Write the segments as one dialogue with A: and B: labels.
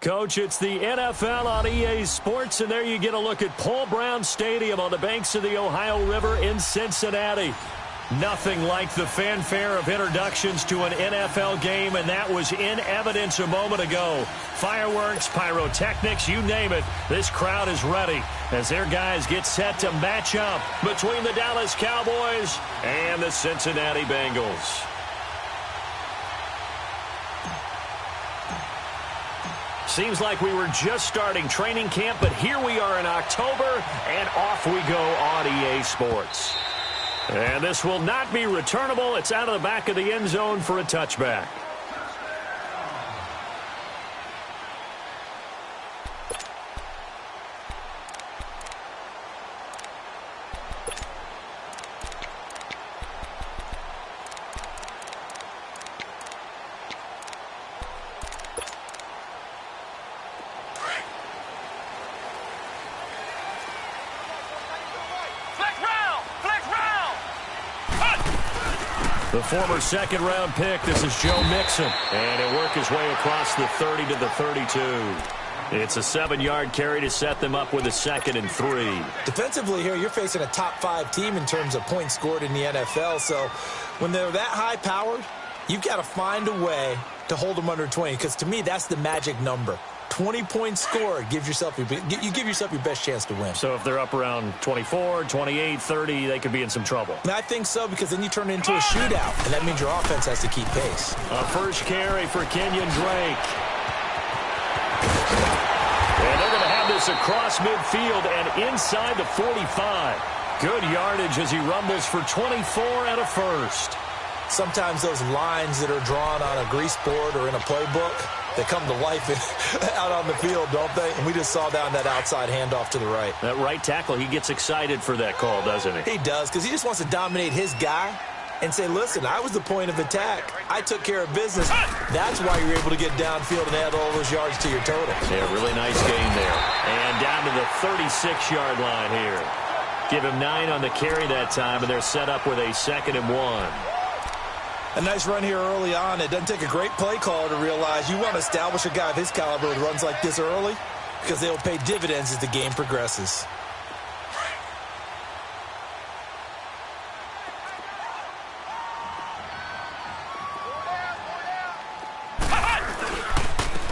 A: Coach, it's the NFL on EA Sports, and there you get a look at Paul Brown Stadium on the banks of the Ohio River in Cincinnati. Nothing like the fanfare of introductions to an NFL game, and that was in evidence a moment ago. Fireworks, pyrotechnics, you name it, this crowd is ready as their guys get set to match up between the Dallas Cowboys and the Cincinnati Bengals. Seems like we were just starting training camp, but here we are in October, and off we go on EA Sports. And this will not be returnable. It's out of the back of the end zone for a touchback. The former second-round pick, this is Joe Mixon. And he'll work his way across the 30 to the 32. It's a 7-yard carry to set them up with a 2nd and 3.
B: Defensively here, you're facing a top-5 team in terms of points scored in the NFL. So when they're that high-powered, you've got to find a way to hold them under 20. Because to me, that's the magic number. 20 points scored, you give yourself your best chance to win.
A: So if they're up around 24, 28, 30, they could be in some trouble.
B: I think so, because then you turn it into a shootout, and that means your offense has to keep pace.
A: A first carry for Kenyon Drake. And they're going to have this across midfield and inside the 45. Good yardage as he rumbles for 24 and a first.
B: Sometimes those lines that are drawn on a grease board or in a playbook, they come to life out on the field, don't they? And we just saw down that outside handoff to the right.
A: That right tackle, he gets excited for that call, doesn't he?
B: He does, because he just wants to dominate his guy and say, listen, I was the point of attack. I took care of business. That's why you're able to get downfield and add all those yards to your total.
A: Yeah, really nice gain there. And down to the 36-yard line here. Give him 9 on the carry that time, and they're set up with a 2nd and 1.
B: A nice run here early on. It doesn't take a great play caller to realize you want to establish a guy of his caliber with runs like this early, because they will pay dividends as the game progresses.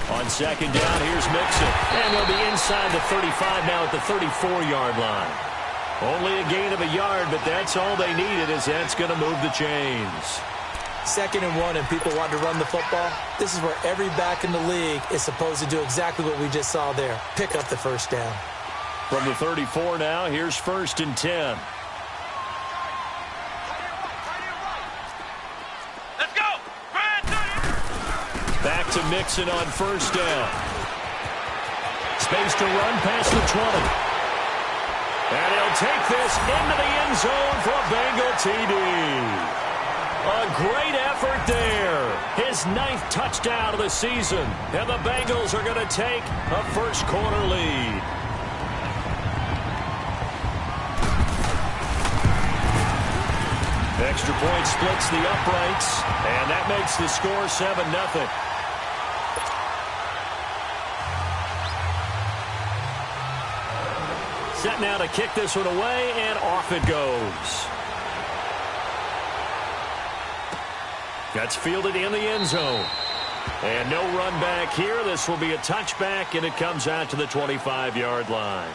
A: On 2nd down, here's Mixon. And they'll be inside the 35 now at the 34-yard line. Only a gain of a yard, but that's all they needed, as that's going to move the chains.
B: 2nd and 1 and people want to run the football. This is where every back in the league is supposed to do exactly what we just saw there. Pick up the first down.
A: From the 34 now, here's 1st and 10.
C: Let's go!
A: Back to Mixon on 1st down. Space to run past the 20. And he'll take this into the end zone for a Bengal TD. A great effort there. His 9th touchdown of the season. And the Bengals are going to take a first-quarter lead. Extra point splits the uprights. And that makes the score 7-0. Set now to kick this one away, and off it goes. That's fielded in the end zone. And no run back here. This will be a touchback, and it comes out to the 25-yard line.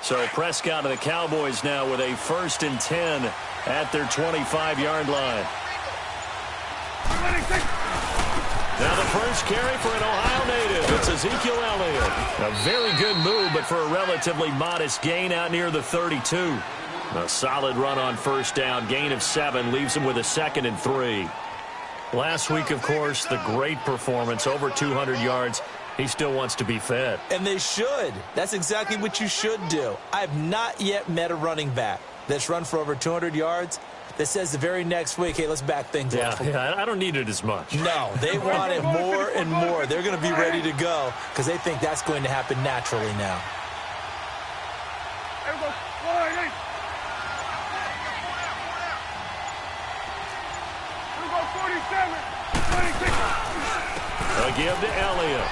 A: So Prescott and the Cowboys now with a 1st and 10 at their 25-yard line. Now the first carry for an Ohio native. It's Ezekiel Elliott. A very good move, but for a relatively modest gain out near the 32. A solid run on 1st down. Gain of 7 leaves him with a 2nd and 3. Last week, of course, the great performance, over 200 yards. He still wants to be fed. And they should. That's exactly what you should do. I have not yet met a running back that's run for over 200 yards that says the very next week, hey, let's back things up. Yeah, I don't need it as much. No, they want it more and more. They're going to be ready to go because they think that's going to happen naturally now. They'll give to Elliott.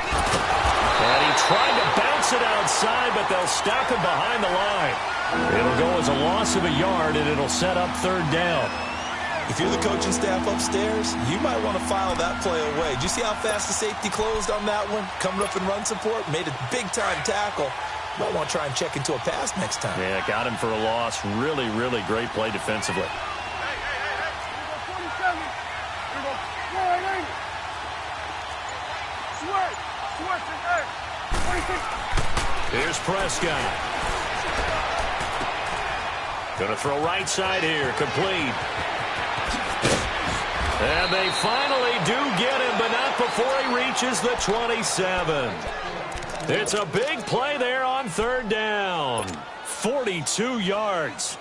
A: And he tried to bounce it outside, but they'll stop him behind the line. It'll go as a loss of a yard, and it'll set up 3rd down. If you're the coaching staff upstairs, you might want to file that play away. Did you see how fast the safety closed on that one? Coming up in run support, made a big-time tackle. Might want to try and check into a pass next time. Yeah, got him for a loss. Really, really great play defensively. Here's Prescott. Going to throw right side here. Complete. And they finally do get him, but not before he reaches the 27. It's a big play there on third down. 42 yards.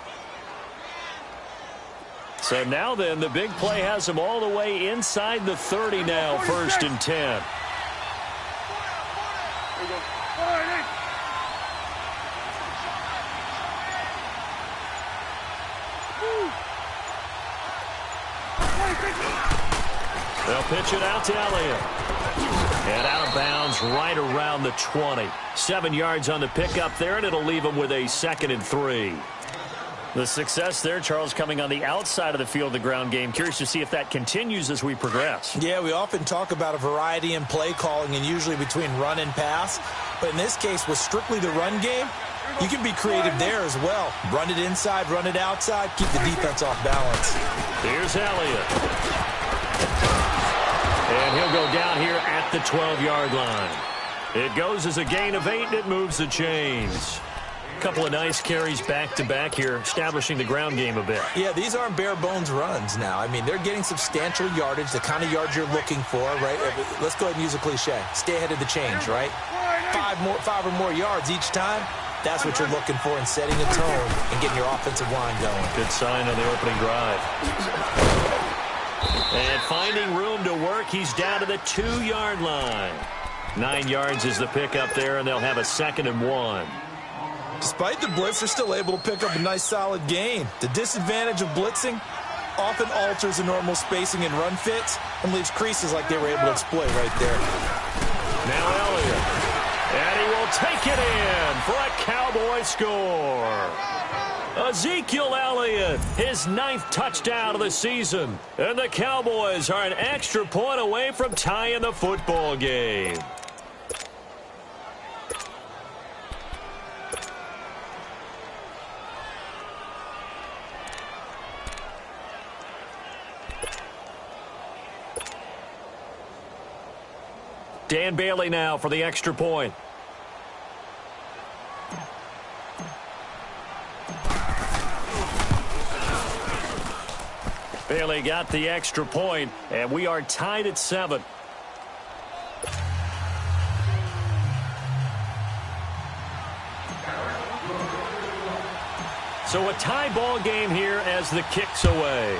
A: So now then, the big play has him all the way inside the 30 now, 1st and 10. They'll pitch it out to Elliott. And out of bounds right around the 20. 7 yards on the pickup there, and it'll leave him with a 2nd and 3. The success there, Charles, coming on the outside of the field, the ground game. Curious to see if that continues as we progress.
B: Yeah, we often talk about a variety in play calling and usually between run and pass. But in this case, with strictly the run game, you can be creative there as well. Run it inside, run it outside, keep the defense off balance.
A: Here's Elliott. And he'll go down here at the 12-yard line. It goes as a gain of 8, and it moves the chains. Couple of nice carries back-to-back here, establishing the ground game a bit.
B: Yeah, these aren't bare-bones runs now. I mean, they're getting substantial yardage, the kind of yards you're looking for, right? Let's go ahead and use a cliche. Stay ahead of the change, right? 5 or more yards each time. That's what you're looking for in setting a tone and getting your offensive line going.
A: Good sign on the opening drive. And finding room to work, he's down to the 2-yard line. 9 yards is the pickup there, and they'll have a 2nd and 1.
B: Despite the blitz, they're still able to pick up a nice, solid gain. The disadvantage of blitzing often alters the normal spacing and run fits and leaves creases like they were able to exploit right there.
A: Now Elliott. And he will take it in for a Cowboy score. Ezekiel Elliott, his 9th touchdown of the season. And the Cowboys are an extra point away from tying the football game. Dan Bailey now for the extra point. Bailey got the extra point, and we are tied at 7. So a tie ball game here as the kick's away.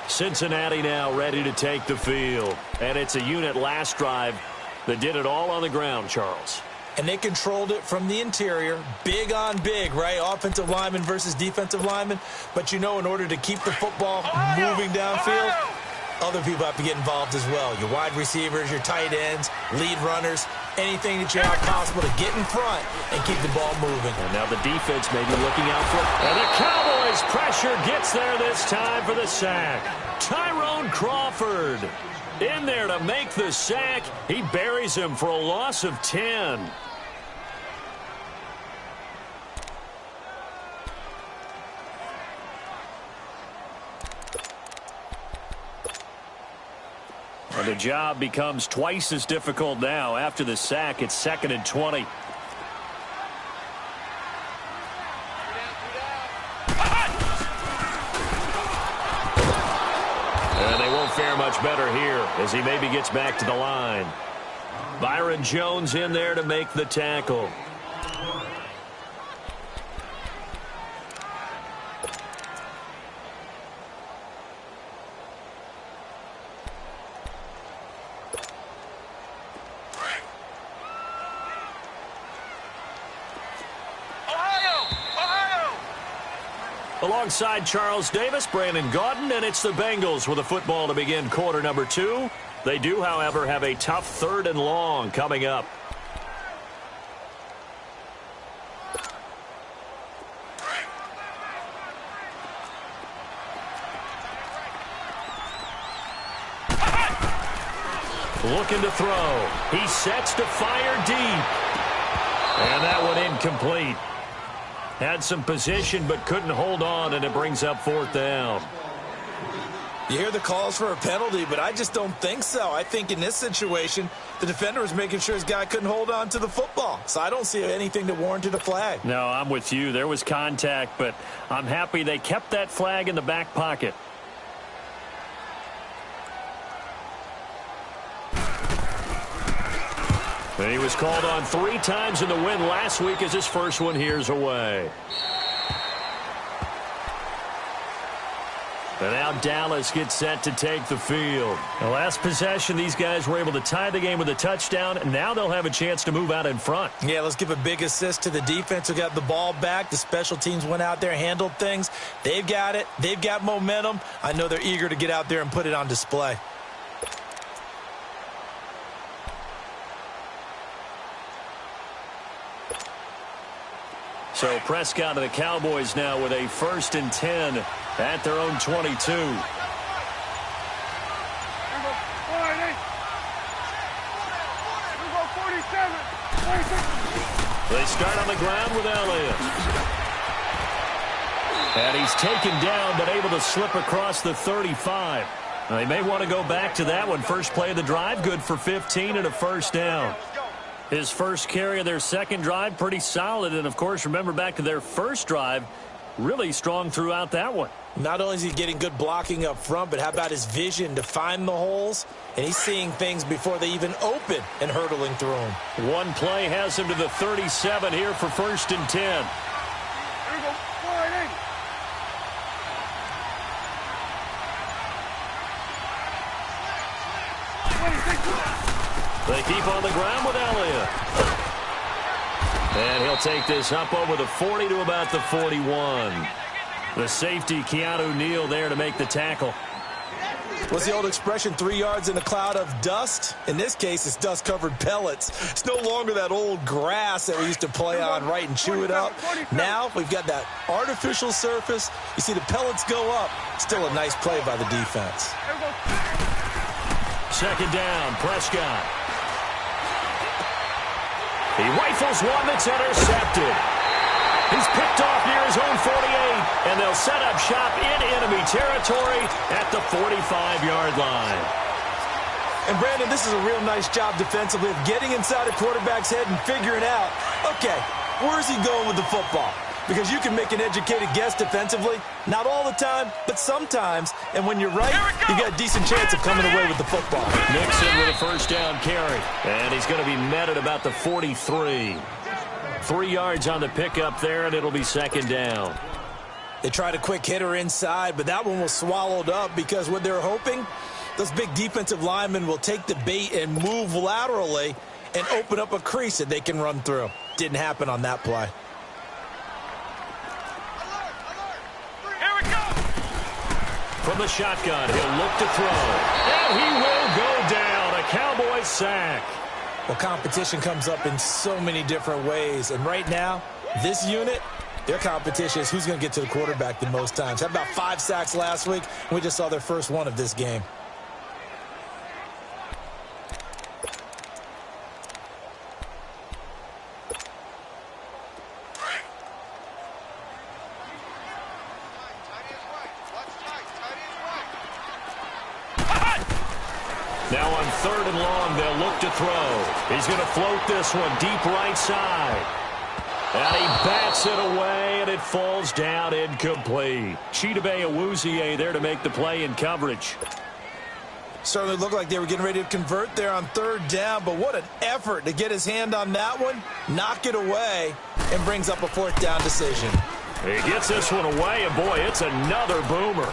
A: Cincinnati now ready to take the field. And it's a unit last drive that did it all on the ground, Charles.
B: And they controlled it from the interior. Big on big, right? Offensive lineman versus defensive lineman. But you know, in order to keep the football moving downfield, other people have to get involved as well. Your wide receivers, your tight ends, lead runners, anything that you have possible to get in front and keep the ball moving.
A: And now the defense may be looking out for it. And the Cowboys pressure gets there this time for the sack. Tyrone Crawford in there to make the sack. He buries him for a loss of 10. And the job becomes twice as difficult now. After the sack, it's 2nd and 20. And they won't fare much better here as he maybe gets back to the line. Byron Jones in there to make the tackle. Alongside Charles Davis, Brandon Gaudin, and it's the Bengals with a football to begin quarter number 2. They do, however, have a tough 3rd and long coming up. Looking to throw. He sets to fire deep. And that one incomplete. Had some position but couldn't hold on, and it brings up 4th down.
B: You hear the calls for a penalty, but I just don't think so. I think in this situation, the defender was making sure his guy couldn't hold on to the football. So I don't see anything that warranted a flag.
A: No, I'm with you. There was contact, but I'm happy they kept that flag in the back pocket. And he was called on 3 times in the win last week as his first one here's away. And now Dallas gets set to take the field. The last possession, these guys were able to tie the game with a touchdown, and now they'll have a chance to move out in front.
B: Yeah, let's give a big assist to the defense who got the ball back. The special teams went out there, handled things. They've got it. They've got momentum. I know they're eager to get out there and put it on display.
A: So Prescott and the Cowboys now with a 1st and 10 at their own 22. They start on the ground with Elliott. And he's taken down but able to slip across the 35. Now, they may want to go back to that one. First play of the drive, good for 15 and a first down. His first carry of their second drive, pretty solid. And, of course, remember back to their first drive, really strong throughout that one.
B: Not only is he getting good blocking up front, but how about his vision to find the holes? And he's seeing things before they even open and hurdling through them.
A: One play has him to the 37 here for 1st and 10. They keep on the ground with Elliott. And he'll take this up over the 40 to about the 41. The safety, Keanu Neal, there to make the tackle.
B: What's the old expression, 3 yards in a cloud of dust? In this case, it's dust-covered pellets. It's no longer that old grass that we used to play on, right, and chew it up. Now we've got that artificial surface. You see the pellets go up. Still a nice play by the defense.
A: Second down, Prescott. He rifles one that's intercepted. He's picked off near his own 48, and they'll set up shop in enemy territory at the 45-yard line.
B: And, Brandon, this is a real nice job defensively of getting inside a quarterback's head and figuring out, okay, where's he going with the football? Because you can make an educated guess defensively, not all the time, but sometimes. And when you're right, you got a decent chance of coming away with the football.
A: Nixon with a first down carry. And he's going to be met at about the 43. 3 yards on the pickup there, and it'll be second down.
B: They tried a quick hitter inside, but that one was swallowed up because what they're hoping, those big defensive linemen will take the bait and move laterally and open up a crease that they can run through. Didn't happen on that play.
A: From the shotgun, he'll look to throw. And he will go down. A Cowboys sack.
B: Well, competition comes up in so many different ways. And right now, this unit, their competition is who's going to get to the quarterback the most times. Had about 5 sacks last week, and we just saw their first one of this game.
A: Now on 3rd and long, they'll look to throw. He's going to float this one deep right side. And he bats it away, and it falls down incomplete. Chidobe Awuzie there to make the play in coverage.
B: Certainly looked like they were getting ready to convert there on 3rd down, but what an effort to get his hand on that one, knock it away, and brings up a 4th down decision.
A: He gets this one away, and boy, it's another boomer.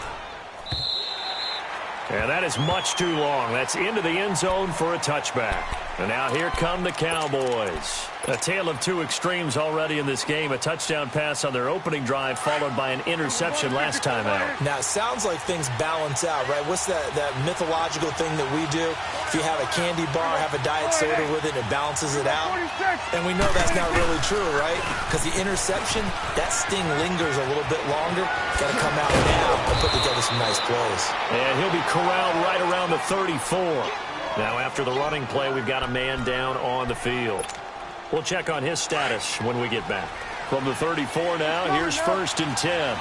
A: And that is much too long. That's into the end zone for a touchback. And now here come the Cowboys. A tale of two extremes already in this game. A touchdown pass on their opening drive followed by an interception last time out.
B: Now, it sounds like things balance out, right? What's that mythological thing that we do? If you have a candy bar, have a diet soda with it, it balances it out. And we know that's not really true, right? Because the interception, that sting lingers a little bit longer. Got to come out now and put together some nice plays.
A: And he'll be corralled right around the 34. Now, after the running play, we've got a man down on the field. We'll check on his status when we get back. From the 34 now, here's 1st and 10.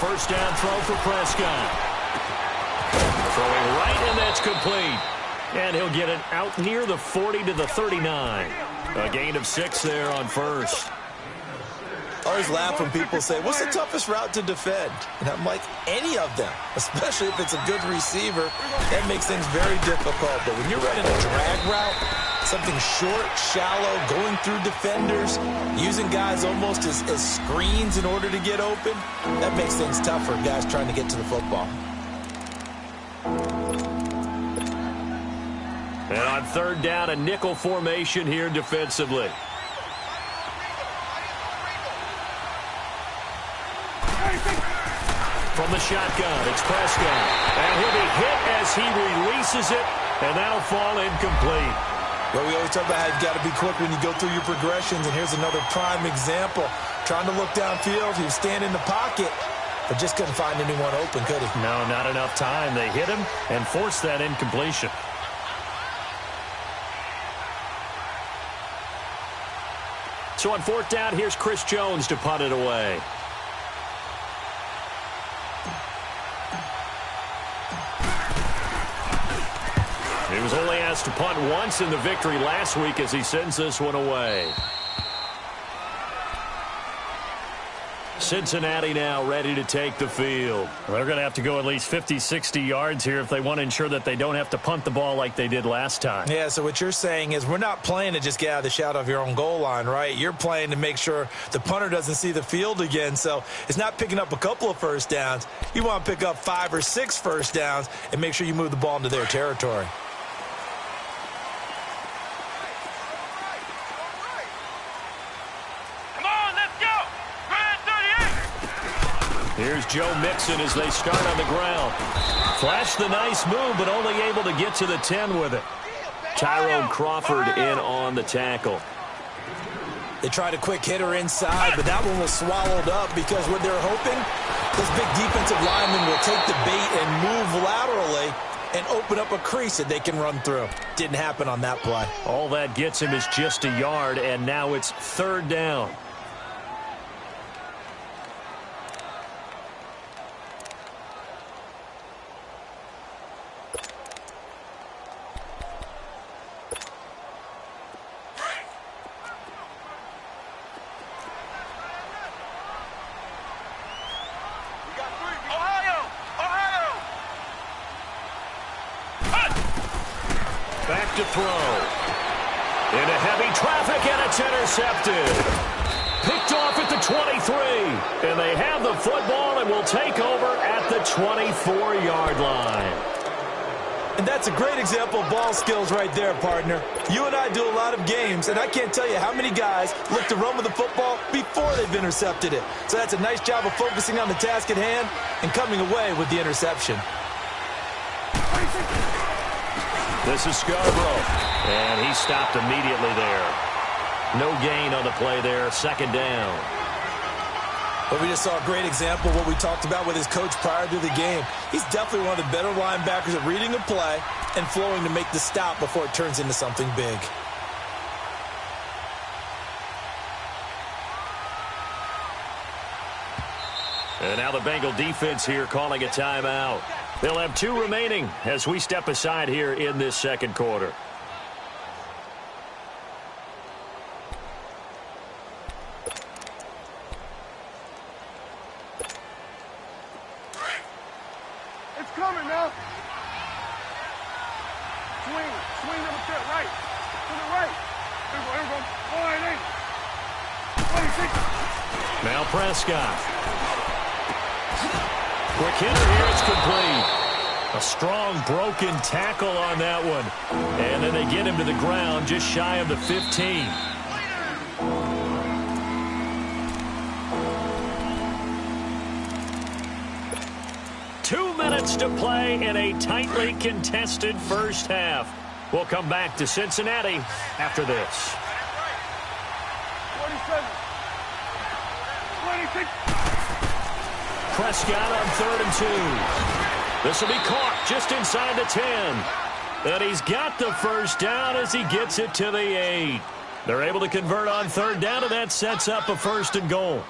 A: first down throw for Prescott. Throwing right, and that's complete. And he'll get it out near the 40 to the 39. A gain of 6 there on first.
B: I always laugh when people say, what's the toughest route to defend? And I'm like, any of them, especially if it's a good receiver. That makes things very difficult. But when you're running a drag route, something short, shallow, going through defenders, using guys almost as screens in order to get open, that makes things tough for guys trying to get to the football.
A: And on third down, a nickel formation here defensively. From the shotgun, it's Prescott. And he'll be hit as he releases it, and that'll fall incomplete.
B: Well, we always talk about how you've got to be quick when you go through your progressions, and here's another prime example. Trying to look downfield, he was standing in the pocket, but just couldn't find anyone open, could he?
A: No, not enough time. They hit him and forced that incompletion. So on fourth down, here's Chris Jones to punt it away. He was only asked to punt once in the victory last week as he sends this one away. Cincinnati now ready to take the field. They're going to have to go at least 50, 60 yards here if they want to ensure that they don't have to punt the ball like they did last time.
B: Yeah, so what you're saying is we're not playing to just get out of the shadow of your own goal line, right? You're playing to make sure the punter doesn't see the field again. So it's not picking up a couple of first downs. You want to pick up 5 or 6 first downs and make sure you move the ball into their territory.
A: Here's Joe Mixon as they start on the ground. Flashed the nice move, but only able to get to the 10 with it. Tyrone Crawford in on the tackle.
B: They tried a quick hitter inside, but that one was swallowed up because what they're hoping, this big defensive lineman will take the bait and move laterally and open up a crease that they can run through. Didn't happen on that play.
A: All that gets him is just a yard, and now it's third down. Back to throw. Into heavy traffic, and it's intercepted. Picked off at the 23. And they have the football and will take over at the 24-yard line.
B: And that's a great example of ball skills right there, partner. You and I do a lot of games, and I can't tell you how many guys look to run with the football before they've intercepted it. So that's a nice job of focusing on the task at hand and coming away with the interception.
A: This is Scarborough, and he stopped immediately there. No gain on the play there, second down.
B: But we just saw a great example of what we talked about with his coach prior to the game. He's definitely one of the better linebackers at reading a play and flowing to make the stop before it turns into something big.
A: And now the Bengal defense here calling a timeout. They'll have 2 remaining as we step aside here in this second quarter.
C: It's coming now. Swing number 10, right. To the right. Here we go. 26.
A: Now Prescott. Quick hitter here, it's complete. A strong broken tackle on that one. And then they get him to the ground just shy of the 15. Minutes to play in a tightly contested first half. We'll come back to Cincinnati after this.
C: 27. 26.
A: Prescott on 3rd and 2. This will be caught just inside the 10. And he's got the first down as he gets it to the 8. They're able to convert on 3rd down, and that sets up a 1st and goal.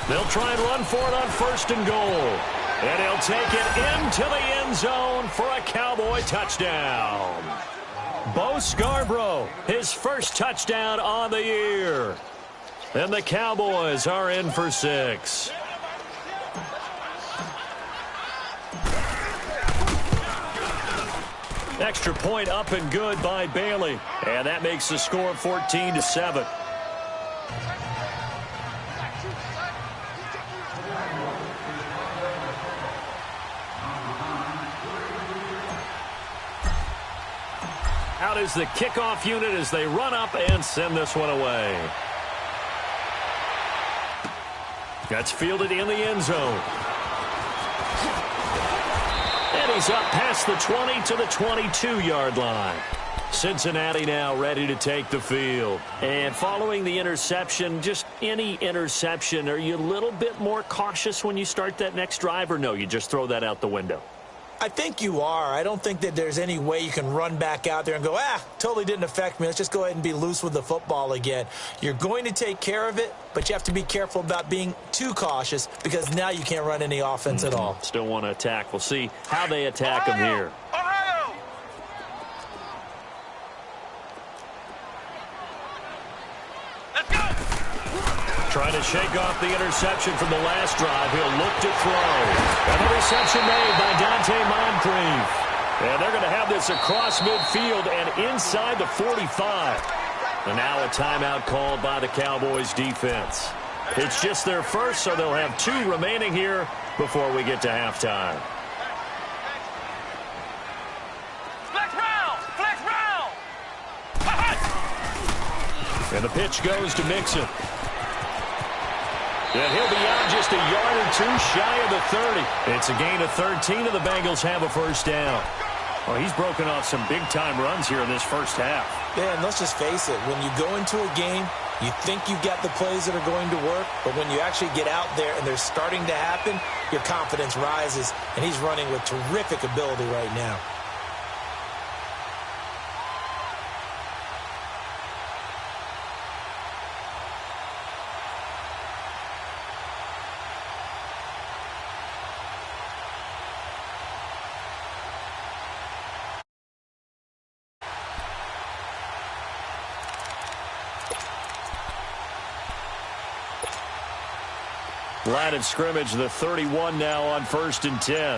A: They'll try and run for it on 1st and goal. And he'll take it into the end zone for a Cowboy touchdown. Bo Scarborough, his first touchdown on the year. And the Cowboys are in for 6. Extra point up and good by Bailey. And that makes the score 14-7. Out is the kickoff unit as they run up and send this one away. That's fielded in the end zone. And he's up past the 20 to the 22-yard line. Cincinnati now ready to take the field. And following the interception, just any interception, are you a little bit more cautious when you start that next drive, or no, you just throw that out the window?
B: I think you are. I don't think that there's any way you can run back out there and go, totally didn't affect me. Let's just go ahead and be loose with the football again. You're going to take care of it, but you have to be careful about being too cautious because now you can't run any offense at all.
A: Still want to attack. We'll see how they attack him here. Trying to shake off the interception from the last drive. He'll look to throw. And the reception made by Dante Moncrief. And they're going to have this across midfield and inside the 45. And now a timeout called by the Cowboys defense. It's just their first, so they'll have 2 remaining here before we get to halftime. And the pitch goes to Mixon. And he'll be out just a yard or 2 shy of the 30. It's a gain of 13, and the Bengals have a first down. Well, he's broken off some big-time runs here in this first half.
B: Yeah, and let's just face it. When you go into a game, you think you've got the plays that are going to work, but when you actually get out there and they're starting to happen, your confidence rises, and he's running with terrific ability right now.
A: Line of scrimmage, the 31 now on 1st and 10.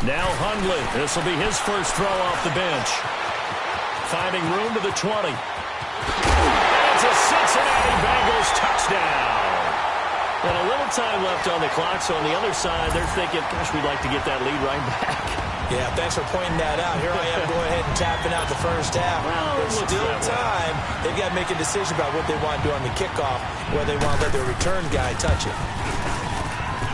A: Now Hundley. This will be his first throw off the bench. Finding room to the 20. And it's a Cincinnati Bengals touchdown. And a little time left on the clock, so on the other side, they're thinking, gosh, we'd like to get that lead right back.
B: Yeah, thanks for pointing that out. Here I am going ahead and tapping out the first half.
A: Well,
B: there's still time. They've got to make a decision about what they want to do on the kickoff, whether they want to let their return guy touch it.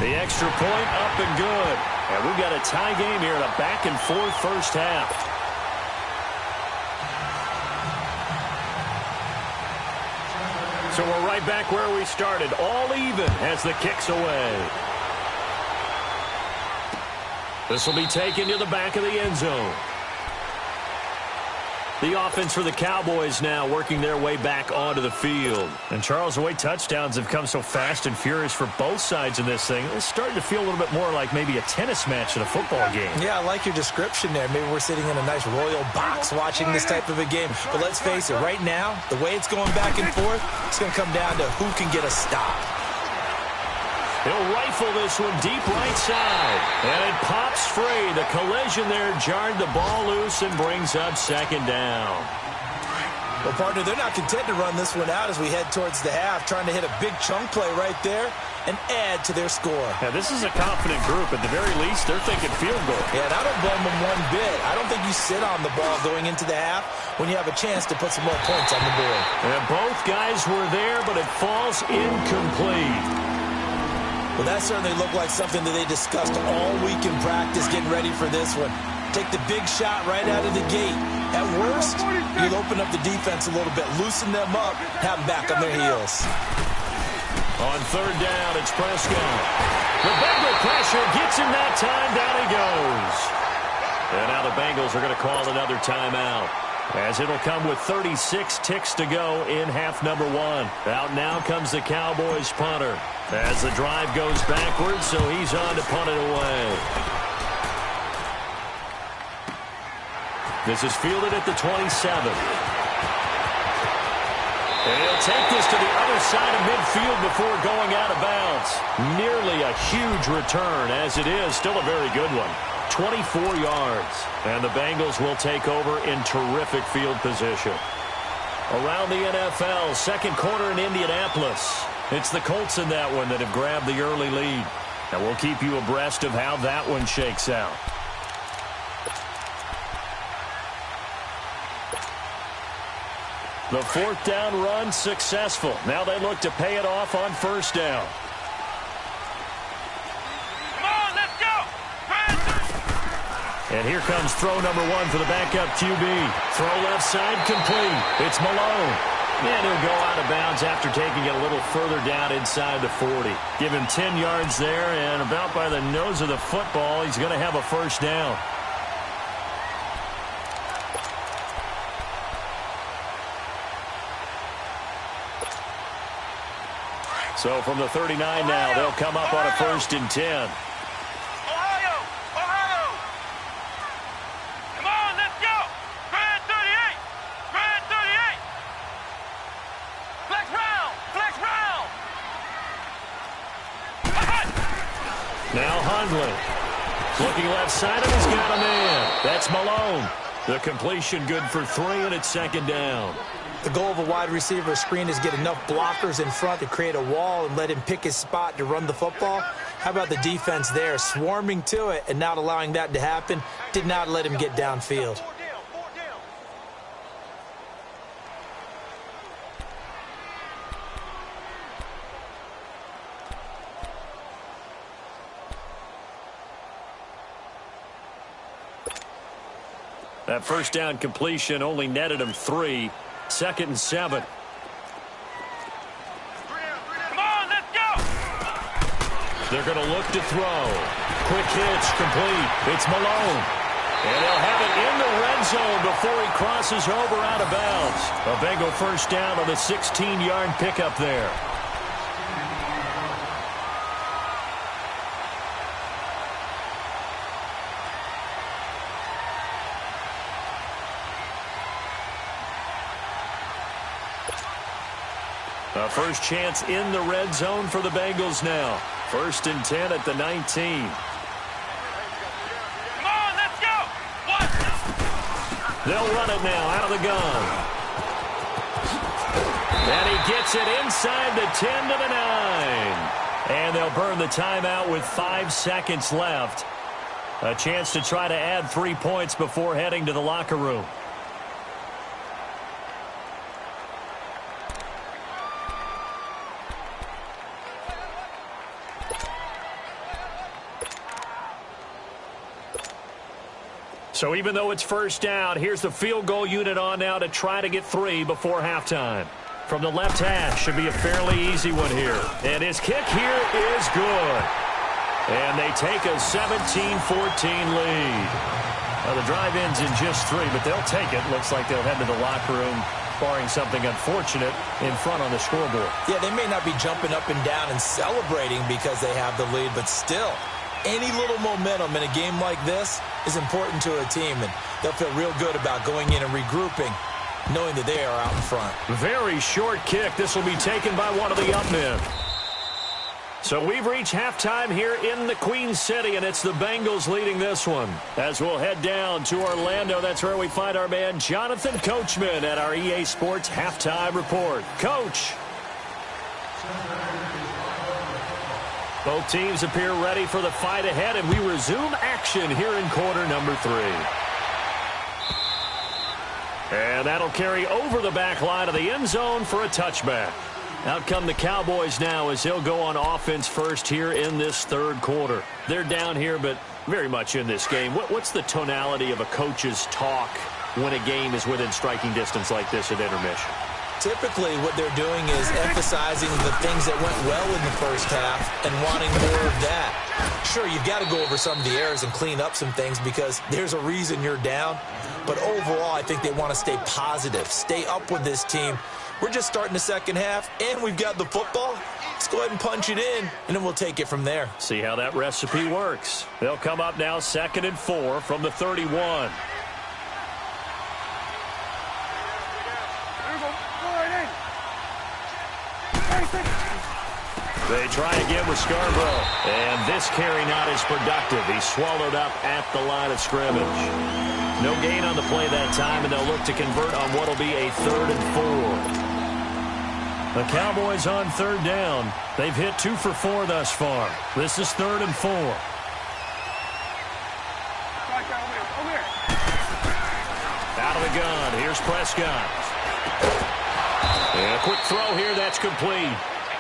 A: The extra point up and good. And we've got a tie game here in a back-and-forth first half. So we're right back where we started. All even as the kick's away. This will be taken to the back of the end zone. The offense for the Cowboys now working their way back onto the field. And, Charles, the way touchdowns have come so fast and furious for both sides in this thing, it's starting to feel a little bit more like maybe a tennis match in a football game.
B: Yeah, I like your description there. Maybe we're sitting in a nice royal box watching this type of a game. But let's face it, right now, the way it's going back and forth, it's going to come down to who can get a stop.
A: He'll rifle this one deep right side. And it pops free. The collision there jarred the ball loose and brings up 2nd down.
B: Well, partner, they're not content to run this one out as we head towards the half, trying to hit a big chunk play right there and add to their score.
A: Now, this is a confident group. At the very least, they're thinking field goal.
B: Yeah, and I don't blame them one bit. I don't think you sit on the ball going into the half when you have a chance to put some more points on the board.
A: And both guys were there, but it falls incomplete.
B: Well, that certainly looked like something that they discussed all week in practice getting ready for this one. Take the big shot right out of the gate. At worst, you'll open up the defense a little bit, loosen them up, have them back on their heels.
A: On 3rd down, it's Prescott. The Bengal pressure gets him that time. Down he goes. And now the Bengals are going to call another timeout. as it'll come with 36 ticks to go in half number 1. Out now comes the Cowboys punter as the drive goes backwards, so he's on to punt it away. This is fielded at the 27. And he'll take this to the other side of midfield before going out of bounds. Nearly a huge return, as it is still a very good one. 24 yards. And the Bengals will take over in terrific field position. Around the NFL, second quarter in Indianapolis. It's the Colts in that one that have grabbed the early lead. And we'll keep you abreast of how that one shakes out. The fourth down run successful. Now they look to pay it off on first down.
C: Come on, let's go!
A: And here comes throw number 1 for the backup QB. Throw left side complete. It's Malone. And he'll go out of bounds after taking it a little further down inside the 40. Give him 10 yards there, and about by the nose of the football, he's going to have a first down. So from the 39 now, they'll come up on a 1st and 10.
C: Ohio! Ohio! Come on, let's go! Grand 38! Grand 38! Flex round! Flex round!
A: Now Hundley. Looking left side of he's got a man. That's Malone. The completion good for 3, and it's second down.
B: The goal of a wide receiver screen is get enough blockers in front to create a wall and let him pick his spot to run the football. How about the defense there, swarming to it and not allowing that to happen? Did not let him get downfield.
A: That first down completion only netted him 3. 2nd and 7.
C: Come on, let's go!
A: They're going to look to throw. Quick hitch complete. It's Malone. And they'll have it in the red zone before he crosses over out of bounds. A Bengal first down on the 16-yard pickup there. A first chance in the red zone for the Bengals now. 1st and 10 at the 19.
C: Come on, let's go! What?
A: They'll run it now out of the gun. And he gets it inside the 10 to the 9. And they'll burn the timeout with 5 seconds left. A chance to try to add 3 points before heading to the locker room. So even though it's first down, here's the field goal unit on now to try to get 3 before halftime. From the left hash, should be a fairly easy one here. And his kick here is good. And they take a 17-14 lead. Well, the drive ends in just 3, but they'll take it. Looks like they'll head to the locker room, barring something unfortunate, in front on the scoreboard.
B: Yeah, they may not be jumping up and down and celebrating because they have the lead, but still, any little momentum in a game like this is important to a team, and they'll feel real good about going in and regrouping, knowing that they are out in front.
A: Very short kick. This will be taken by one of the up men. So we've reached halftime here in the Queen City, and it's the Bengals leading this one. As we'll head down to Orlando, that's where we find our man Jonathan Coachman at our EA Sports Halftime Report. Coach. Both teams appear ready for the fight ahead, and we resume action here in quarter number 3. And that'll carry over the back line of the end zone for a touchback. Out come the Cowboys now as they'll go on offense first here in this third quarter. They're down here, but very much in this game. What's the tonality of a coach's talk when a game is within striking distance like this at intermission?
B: Typically, what they're doing is emphasizing the things that went well in the first half and wanting more of that. Sure, you've got to go over some of the errors and clean up some things because there's a reason you're down. But overall, I think they want to stay positive, stay up with this team. We're just starting the second half, and we've got the football. Let's go ahead and punch it in, and then we'll take it from there.
A: See how that recipe works. They'll come up now 2nd and 4 from the 31. They try again with Scarborough. And this carry not as productive. He's swallowed up at the line of scrimmage. No gain on the play that time, and they'll look to convert on what will be a 3rd and 4. The Cowboys on 3rd down. They've hit 2 for 4 thus far. This is 3rd and 4. Out of the gun. Here's Prescott. And a quick throw here. That's complete.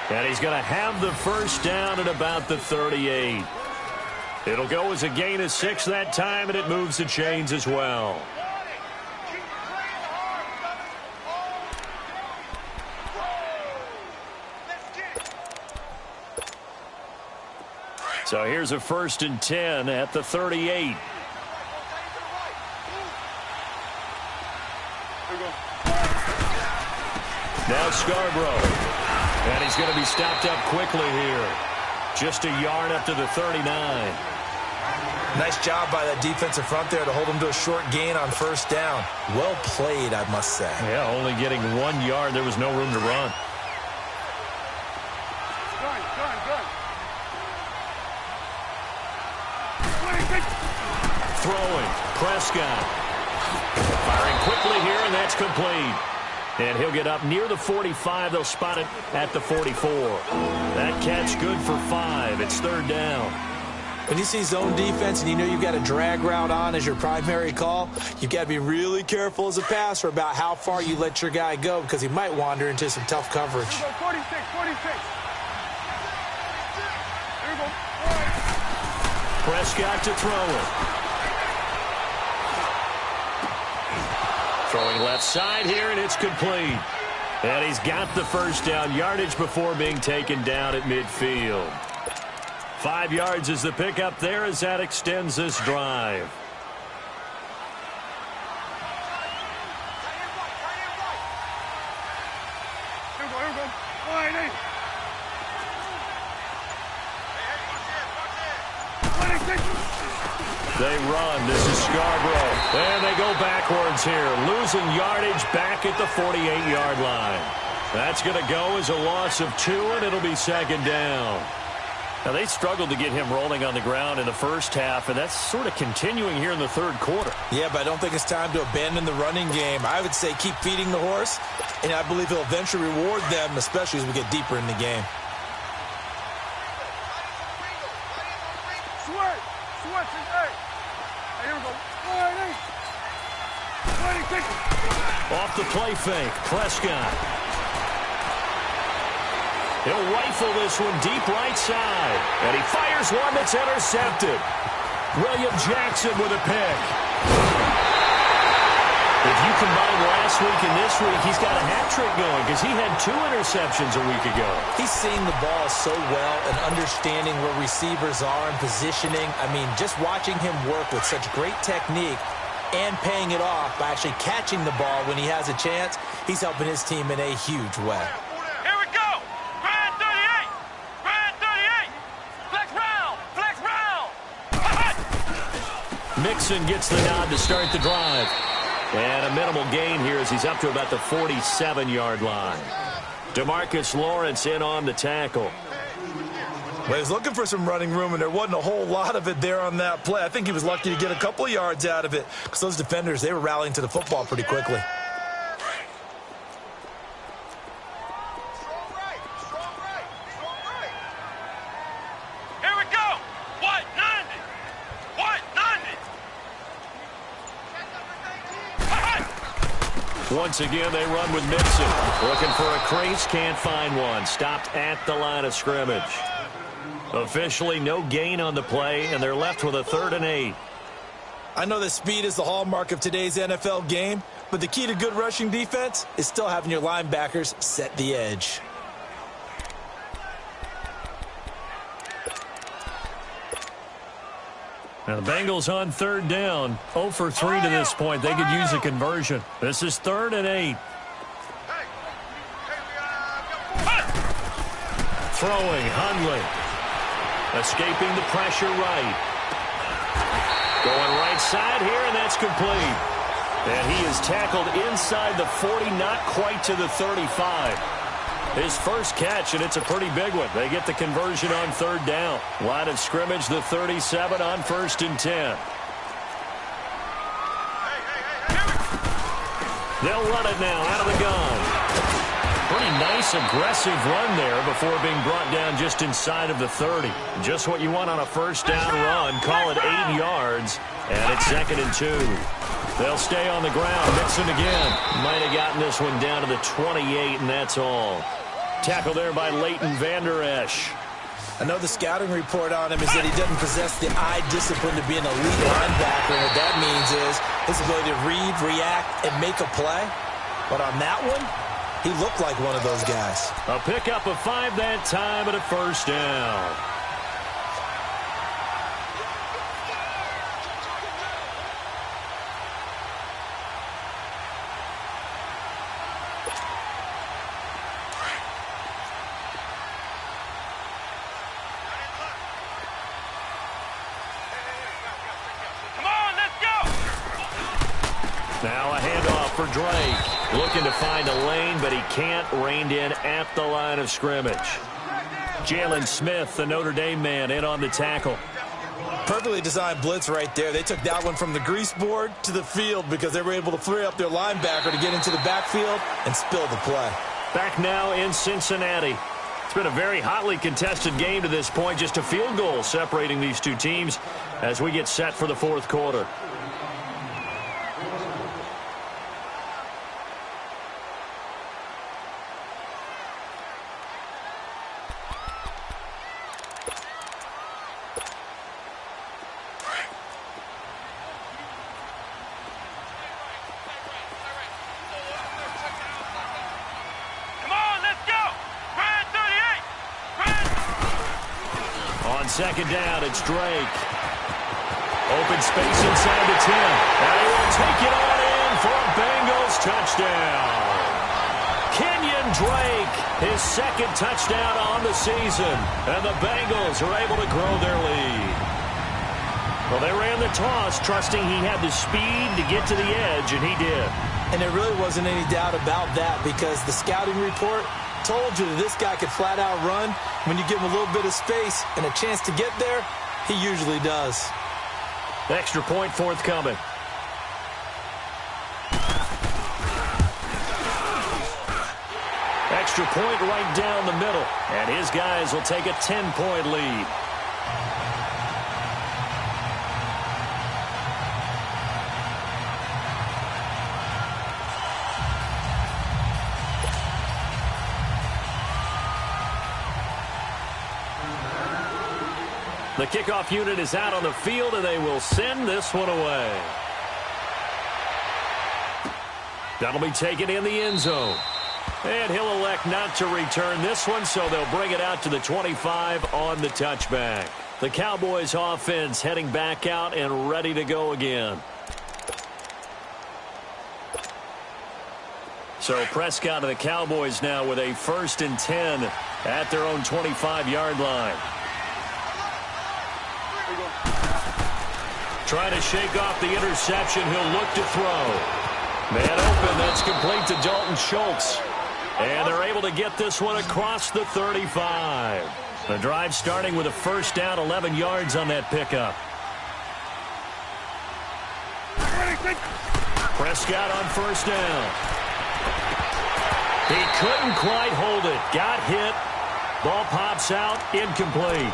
A: And he's going to have the first down at about the 38. It'll go as a gain of 6 that time, and it moves the chains as well. So here's a 1st and 10 at the 38. Now Scarborough. And he's going to be stopped up quickly here. Just a yard up to the 39.
B: Nice job by that defensive front there to hold him to a short gain on 1st down. Well played, I must say.
A: Yeah, only getting 1 yard. There was no room to run. Throwing. Prescott. Firing quickly here, and that's complete. And he'll get up near the 45. They'll spot it at the 44. That catch good for 5. It's 3rd down.
B: When you see zone defense and you know you've got a drag route on as your primary call, you've got to be really careful as a passer about how far you let your guy go because he might wander into some tough coverage.
C: 46.
A: Prescott to throw it. Throwing left side here, and it's complete. And he's got the first down yardage before being taken down at midfield. 5 yards is the pickup there as that extends this drive. They run. This is Scarborough. And they go backwards here. Losing yardage back at the 48-yard line. That's going to go as a loss of 2, and it'll be 2nd down. Now, they struggled to get him rolling on the ground in the first half, and that's sort of continuing here in the 3rd quarter.
B: Yeah, but I don't think it's time to abandon the running game. I would say keep feeding the horse, and I believe he'll eventually reward them, especially as we get deeper in the game.
A: Off the play fake, Prescott. He'll rifle this one deep right side. And he fires one that's intercepted. William Jackson with a pick. If you combine last week and this week, he's got a hat trick going because he had 2 interceptions a week ago.
B: He's seeing the ball so well and understanding where receivers are and positioning. I mean, just watching him work with such great technique and paying it off by actually catching the ball when he has a chance, he's helping his team in a huge way.
C: Here we go. Brand 38. Brand 38. Flex round.
A: Mixon gets the nod to start the drive. And a minimal gain here as he's up to about the 47-yard line. DeMarcus Lawrence in on the tackle.
B: Well, he was looking for some running room, and there wasn't a whole lot of it there on that play. I think he was lucky to get a couple of yards out of it because those defenders, they were rallying to the football pretty quickly.
C: Here we go. What 90? What 90?
A: Once again, they run with Mixon. Looking for a crease, can't find one. Stopped at the line of scrimmage. Officially, no gain on the play, and they're left with a 3rd and 8.
B: I know that speed is the hallmark of today's NFL game, But the key to good rushing defense is still having your linebackers set the edge.
A: Now the Bengals on third down. 0 for 3 to this point. They could use a conversion. This is 3rd and 8. Throwing, Hundley. Escaping the pressure right. Going right side here, and that's complete. And he is tackled inside the 40, not quite to the 35. His first catch, and it's a pretty big one. They get the conversion on 3rd down. Line of scrimmage, the 37 on 1st and 10. They'll run it now out of the gun. Pretty nice, aggressive run there before being brought down just inside of the 30. Just what you want on a 1st down run. Call it 8 yards, and it's 2nd and 2. They'll stay on the ground. Mixon again. Might have gotten this one down to the 28, and that's all. Tackle there by Leighton Vander Esch.
B: I know the scouting report on him is that he doesn't possess the eye discipline to be an elite linebacker. And what that means is his ability to read, react, and make a play. But on that one, he looked like one of those guys.
A: A pickup of 5 that time and a 1st down. Now a handoff for Drake. Looking to find a lane, but he can't. Reined in at the line of scrimmage. Jalen Smith, the Notre Dame man, in on the tackle.
B: Perfectly designed blitz right there. They took that one from the grease board to the field because they were able to free up their linebacker to get into the backfield and spill the play.
A: Back now in Cincinnati. It's been a very hotly contested game to this point. Just a field goal separating these two teams as we get set for the 4th quarter. On 2nd down, it's Drake. Open space inside the 10. And he will take it on in for a Bengals touchdown. Kenyon Drake, his 2nd touchdown on the season. And the Bengals are able to grow their lead. Well, they ran the toss, trusting he had the speed to get to the edge, and he did.
B: And there really wasn't any doubt about that because the scouting report told you that this guy could flat out run. When you give him a little bit of space and a chance to get there, he usually does.
A: Extra point forthcoming. Extra point right down the middle. And his guys will take a 10-point lead. The kickoff unit is out on the field, and they will send this one away. That'll be taken in the end zone. And he'll elect not to return this one, so they'll bring it out to the 25 on the touchback. The Cowboys offense heading back out and ready to go again. So Prescott and the Cowboys now with a 1st and 10 at their own 25-yard line. Trying to shake off the interception. He'll look to throw. Man open. That's complete to Dalton Schultz. And they're able to get this one across the 35. The drive starting with a 1st down, 11 yards on that pickup. Prescott on 1st down. He couldn't quite hold it. Got hit. Ball pops out. Incomplete.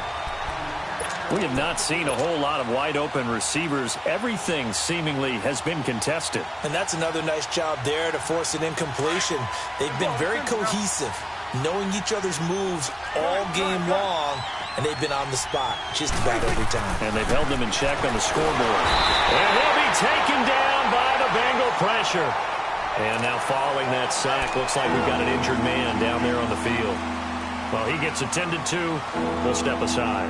A: We have not seen a whole lot of wide-open receivers. Everything seemingly has been contested.
B: And that's another nice job there to force an incompletion. They've been very cohesive, knowing each other's moves all game long, and they've been on the spot just about every time.
A: And they've held them in check on the scoreboard. And he'll be taken down by the Bengal pressure. And now following that sack, looks like we've got an injured man down there on the field. Well, he gets attended to. We'll step aside.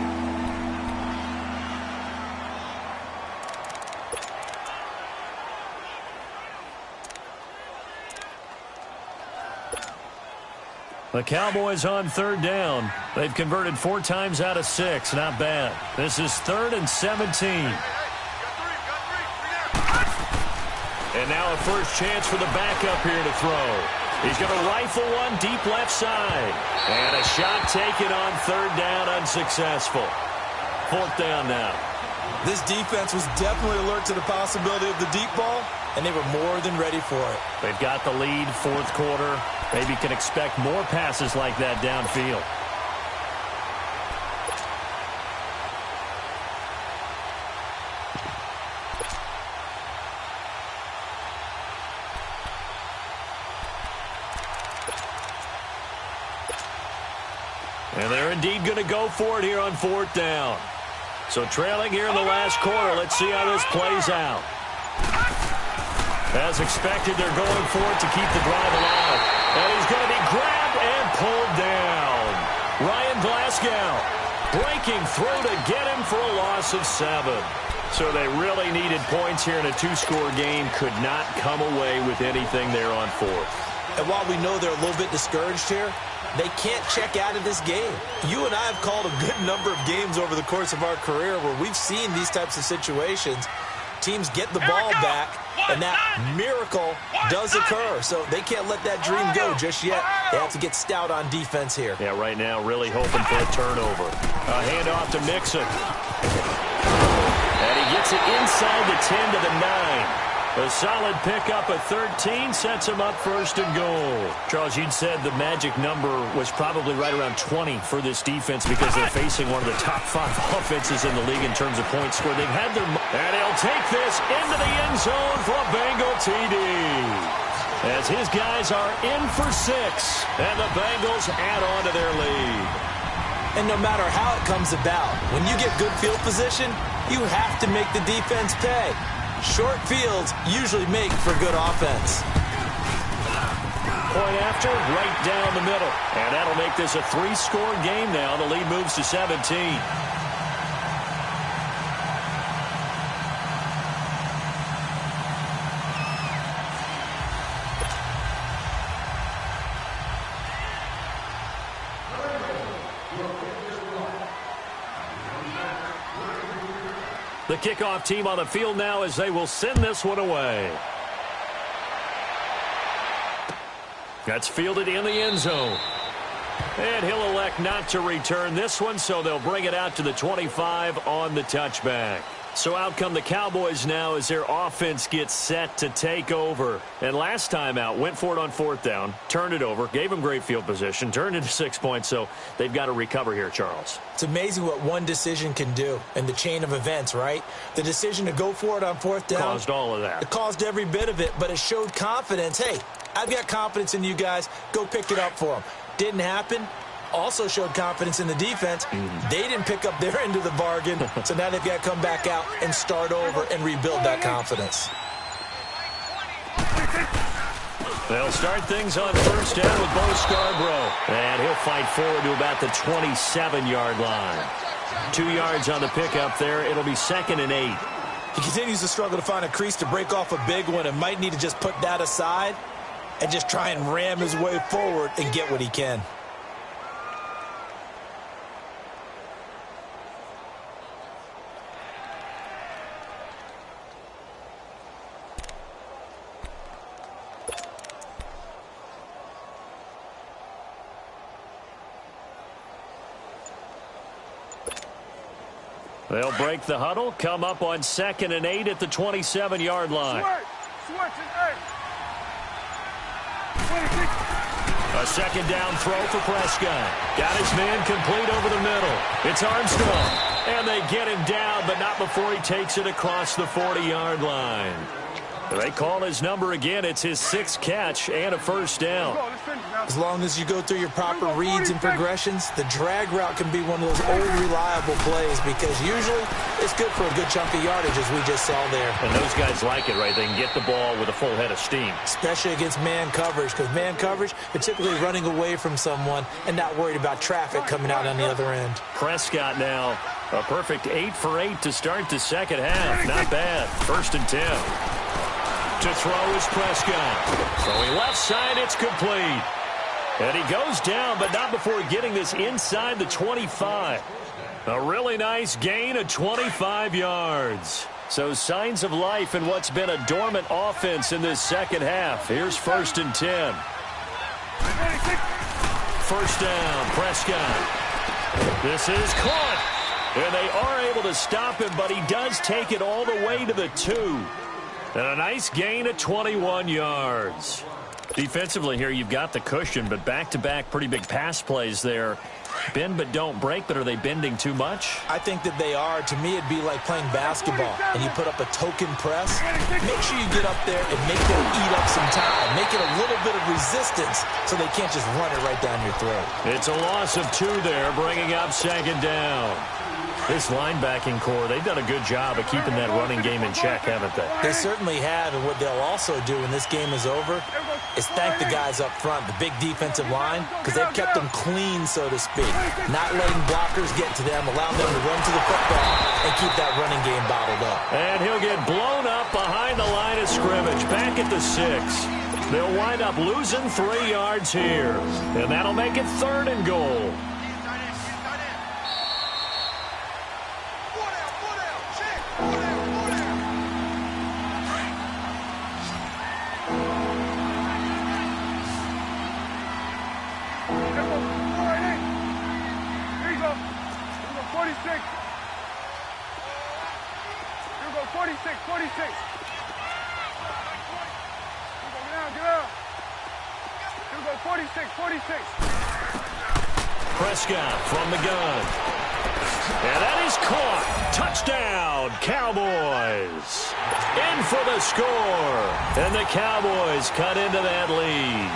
A: The Cowboys on third down. They've converted 4 times out of 6. Not bad. This is 3rd and 17. And now a first chance for the backup here to throw. He's going to rifle one deep left side. And a shot taken on 3rd down, unsuccessful. 4th down now.
B: This defense was definitely alert to the possibility of the deep ball, and they were more than ready for it.
A: They've got the lead, 4th quarter. Maybe can expect more passes like that downfield. And they're indeed going to go for it here on 4th down. So trailing here in the last quarter. Let's see how this plays out. As expected, they're going for it to keep the drive alive. And he's going to be grabbed and pulled down. Ryan Glasgow breaking through to get him for a loss of 7. So they really needed points here in a 2-score game. Could not come away with anything there on 4th.
B: And while we know they're a little bit discouraged here, they can't check out of this game. You and I have called a good number of games over the course of our career where we've seen these types of situations. Teams get the ball back, and that miracle does occur. So they can't let that dream go just yet. They have to get stout on defense here.
A: Yeah, right now really hoping for a turnover. A handoff to Mixon. And he gets it inside the 10 to the 9. A solid pickup at 13 sets him up 1st and goal. Charles, you'd said the magic number was probably right around 20 for this defense because they're facing one of the top 5 offenses in the league in terms of points scored. They've had their... And he'll take this into the end zone for a Bengal TD. As his guys are in for 6, and the Bengals add on to their lead.
B: And no matter how it comes about, when you get good field position, you have to make the defense pay. Short fields usually make for good offense.
A: Point after, right down the middle. And that'll make this a 3-score game now. The lead moves to 17. The kickoff team on the field now as they will send this one away. That's fielded in the end zone. And he'll elect not to return this one, so they'll bring it out to the 25 on the touchback. So out come the Cowboys now as their offense gets set to take over. And last time out, went for it on 4th down, turned it over, gave them great field position, turned it to 6 points, so they've got to recover here, Charles.
B: It's amazing what one decision can do in the chain of events, right? The decision to go for it on 4th down.
A: Caused all of that.
B: It caused every bit of it, but it showed confidence. Hey, I've got confidence in you guys. Go pick it up for them. Didn't happen. Also showed confidence in the defense. They didn't pick up their end of the bargain, so now they've got to come back out and start over and rebuild that confidence.
A: They'll start things on 1st down with Bo Scarborough. And he'll fight forward to about the 27-yard line. 2 yards on the pickup there. It'll be 2nd and 8.
B: He continues to struggle to find a crease to break off a big one and might need to just put that aside and just try and ram his way forward and get what he can.
A: They'll break the huddle, come up on 2nd and 8 at the 27-yard line. A 2nd down throw for Prescott. Got his man complete over the middle. It's Armstrong. And they get him down, but not before he takes it across the 40-yard line. They call his number again. It's his 6th catch and a 1st down.
B: As long as you go through your proper reads and progressions, the drag route can be one of those old reliable plays because usually it's good for a good chunk of yardage, as we just saw there.
A: And those guys like it, right? They can get the ball with a full head of steam.
B: Especially against man coverage, because man coverage, they're typically running away from someone and not worried about traffic coming out on the other end.
A: Prescott now, a perfect 8 for 8 to start the second half. Not bad. 1st and 10. To throw is Prescott. So he left side, it's complete. And he goes down, but not before getting this inside the 25. A really nice gain of 25 yards. So signs of life in what's been a dormant offense in this second half. Here's 1st and 10. 1st down, Prescott. This is caught. And they are able to stop him, but he does take it all the way to the 2. And a nice gain of 21 yards. Defensively here, you've got the cushion, but back-to-back pretty big pass plays there. Bend but don't break, but are they bending too much?
B: I think that they are. To me, it'd be like playing basketball, and you put up a token press. Make sure you get up there and make them eat up some time. Make it a little bit of resistance so they can't just run it right down your throat.
A: It's a loss of 2 there, bringing up 2nd down. This linebacking core, they've done a good job of keeping that running game in check, haven't they?
B: They certainly have, and what they'll also do when this game is over is thank the guys up front, the big defensive line, because they've kept them clean, so to speak. Not letting blockers get to them, allowing them to run to the football and keep that running game bottled up.
A: And he'll get blown up behind the line of scrimmage, back at the 6. They'll wind up losing 3 yards here, and that'll make it 3rd and goal. Prescott from the gun. And that is caught. Touchdown, Cowboys. In for the score. And the Cowboys cut into that lead.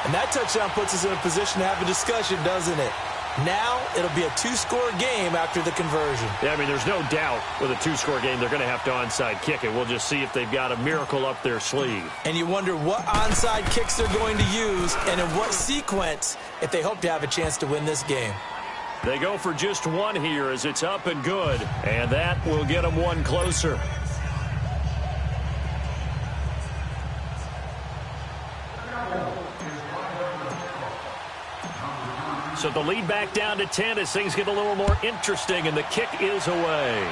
B: And that touchdown puts us in a position to have a discussion, doesn't it? Now it'll be a 2-score game after the conversion.
A: Yeah, I mean, there's no doubt with a 2-score game they're going to have to onside kick it. We'll just see if they've got a miracle up their sleeve.
B: And you wonder what onside kicks they're going to use and in what sequence if they hope to have a chance to win this game.
A: They go for just 1 here as it's up and good. And that will get them 1 closer. So the lead back down to 10 as things get a little more interesting, and the kick is away.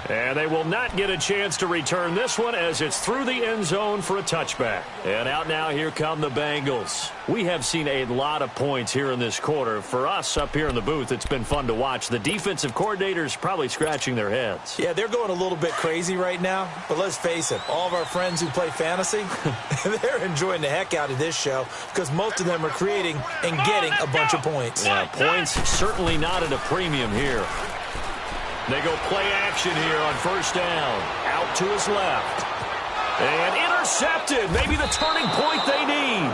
A: And they will not get a chance to return this one as it's through the end zone for a touchback. And out now, here come the Bengals. We have seen a lot of points here in this quarter. For us up here in the booth, it's been fun to watch. The defensive coordinators probably scratching their heads.
B: Yeah, they're going a little bit crazy right now. But let's face it, all of our friends who play fantasy, they're enjoying the heck out of this show because most of them are creating and getting a bunch of points.
A: Yeah, points certainly not at a premium here. They go play action here on 1st down. Out to his left. And intercepted. Maybe the turning point they need.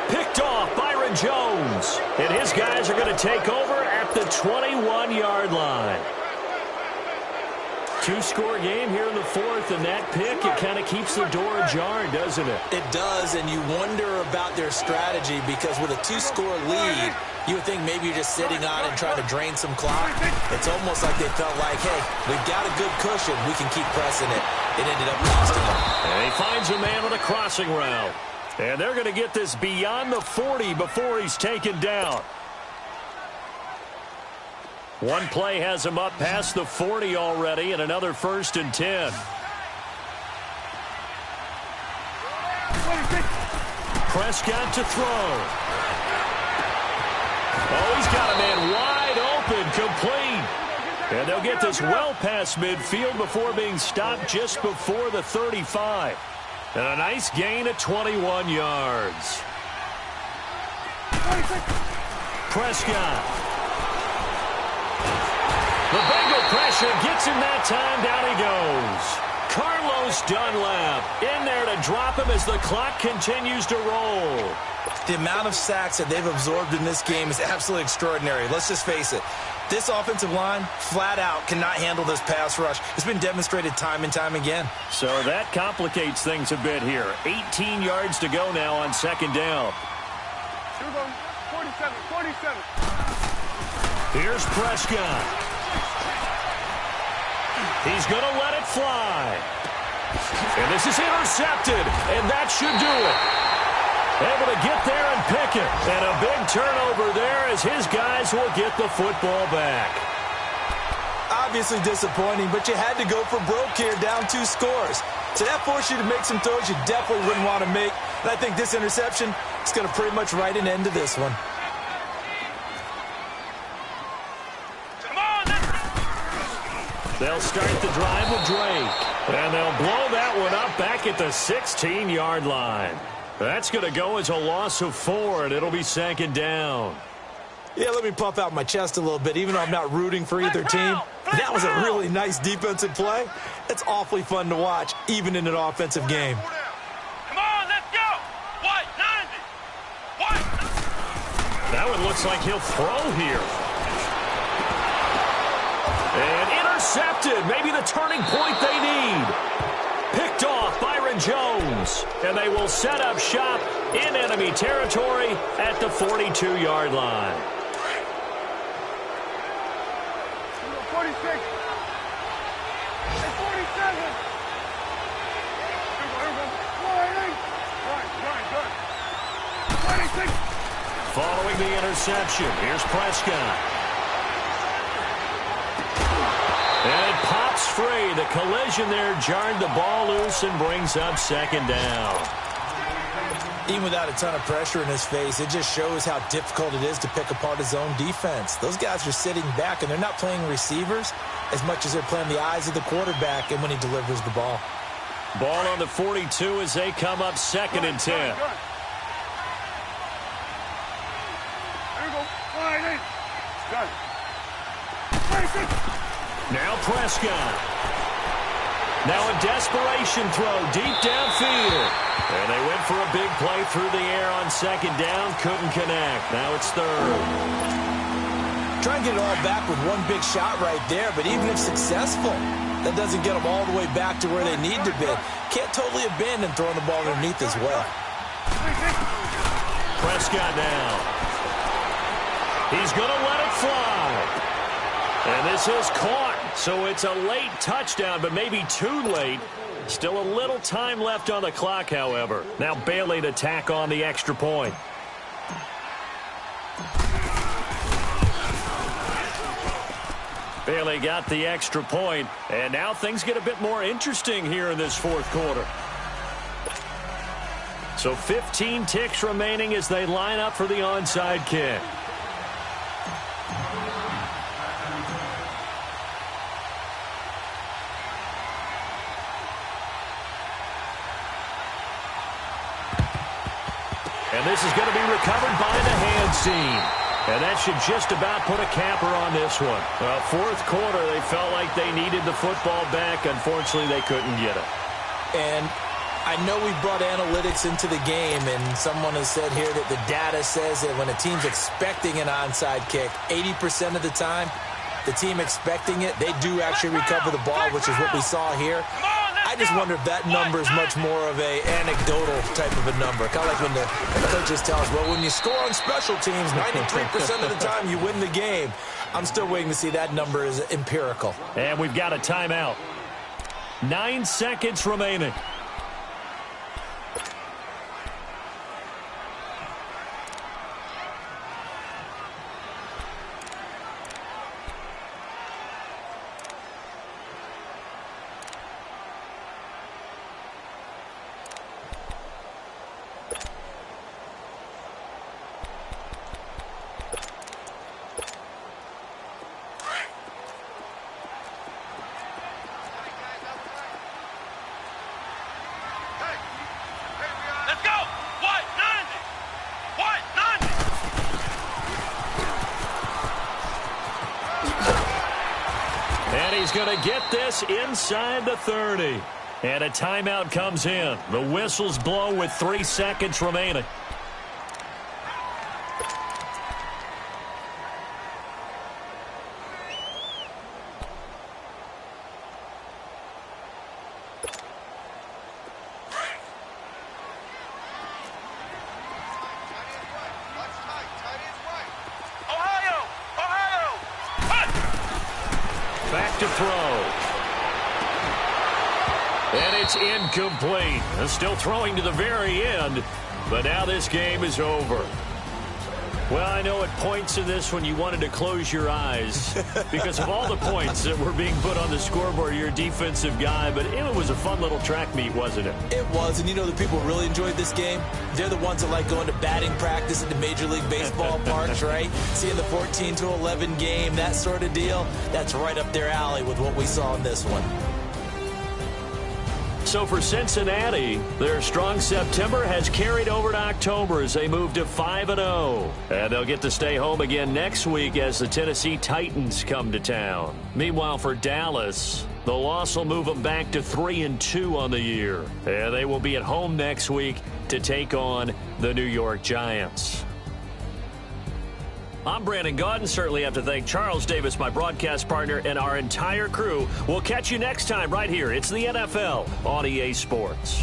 A: Picked off Byron Jones. And his guys are going to take over at the 21-yard line. 2-score game here in the 4th, and that pick, it kind of keeps the door ajar, doesn't it?
B: It does, and you wonder about their strategy because with a 2-score lead, you would think maybe you're just sitting on and trying to drain some clock. It's almost like they felt like, hey, we've got a good cushion. We can keep pressing it. It ended up costing them.
A: And he finds a man on a crossing route. And they're going to get this beyond the 40 before he's taken down. One play has him up past the 40 already, and another 1st and 10. Prescott to throw. Oh, he's got a man wide open, complete. And they'll get this well past midfield before being stopped just before the 35. And a nice gain of 21 yards. Prescott. The Bengal pressure gets him that time. Down he goes. Carlos Dunlap in there to drop him as the clock continues to roll.
B: The amount of sacks that they've absorbed in this game is absolutely extraordinary. Let's just face it. This offensive line, flat out, cannot handle this pass rush. It's been demonstrated time and time again.
A: So that complicates things a bit here. 18 yards to go now on second down.
C: 47.
A: Here's Prescott. He's going to let it fly. And this is intercepted, and that should do it. Able to get there and pick it. And a big turnover there as his guys will get the football back.
B: Obviously disappointing, but you had to go for broke here, down 2 scores. So that forced you to make some throws you definitely wouldn't want to make. And I think this interception is going to pretty much write an end to this one.
A: They'll start the drive with Drake. And they'll blow that one up back at the 16-yard line. That's going to go as a loss of 4, and it'll be second down.
B: Yeah, let me puff out my chest a little bit, even though I'm not rooting for either team. That was a really nice defensive play. It's awfully fun to watch, even in an offensive game.
C: Come on, let's go. White, 90. White.
A: That one looks like he'll throw here. And intercepted. Maybe the turning point they need. Picked off Byron Jones. And they will set up shop in enemy territory at the 42-yard line.
C: 46. Hey, 47. Right, good. 26.
A: Following the interception, here's Prescott. And it pops free. The collision there jarred the ball loose and brings up second down.
B: Even without a ton of pressure in his face, it just shows how difficult it is to pick apart his own defense. Those guys are sitting back, and they're not playing receivers as much as they're playing the eyes of the quarterback and when he delivers the ball.
A: Ball on the 42 as they come up second and 10.
C: There we go. Right, 8. Done. 26.
A: Now Prescott. Now a desperation throw deep downfield. And they went for a big play through the air on second down. Couldn't connect. Now it's third.
B: Try and get it all back with one big shot right there, but even if successful, that doesn't get them all the way back to where they need to be. Can't totally abandon throwing the ball underneath as well.
A: Prescott now. He's going to let it fly. And this is caught, so it's a late touchdown, but maybe too late. Still a little time left on the clock, however. Now Bailey to tack on the extra point. Bailey got the extra point, and now things get a bit more interesting here in this fourth quarter. So 15 ticks remaining as they line up for the onside kick. And this is going to be recovered by the hand seam. And that should just about put a capper on this one. Fourth quarter, they felt like they needed the football back. Unfortunately, they couldn't get it.
B: And I know we brought analytics into the game, and someone has said here that the data says that when a team's expecting an onside kick, 80% of the time, the team expecting it, they do actually recover the ball, which is what we saw here. I just wonder if that number is much more of a anecdotal type of a number. Kind of like when the coaches tell us, well, when you score on special teams, 93% of the time you win the game. I'm still waiting to see that number is empirical.
A: And we've got a timeout. 9 seconds remaining. He's going to get this inside the 30. And a timeout comes in. The whistles blow with 3 seconds remaining. Back to throw. And it's incomplete. Still throwing to the very end, but now this game is over. Well, I know at points in this when you wanted to close your eyes because of all the points that were being put on the scoreboard. You're a defensive guy, but it was a fun little track meet, wasn't it?
B: It was, and you know the people really enjoyed this game? They're the ones that like going to batting practice at the Major League Baseball parks, right? Seeing the 14-11 game, that sort of deal. That's right up their alley with what we saw in this one.
A: So for Cincinnati, their strong September has carried over to October as they move to 5-0. And they'll get to stay home again next week as the Tennessee Titans come to town. Meanwhile, for Dallas, the loss will move them back to 3-2 on the year. And they will be at home next week to take on the New York Giants. I'm Brandon Gaudin. Certainly have to thank Charles Davis, my broadcast partner, and our entire crew. We'll catch you next time right here. It's the NFL on EA Sports.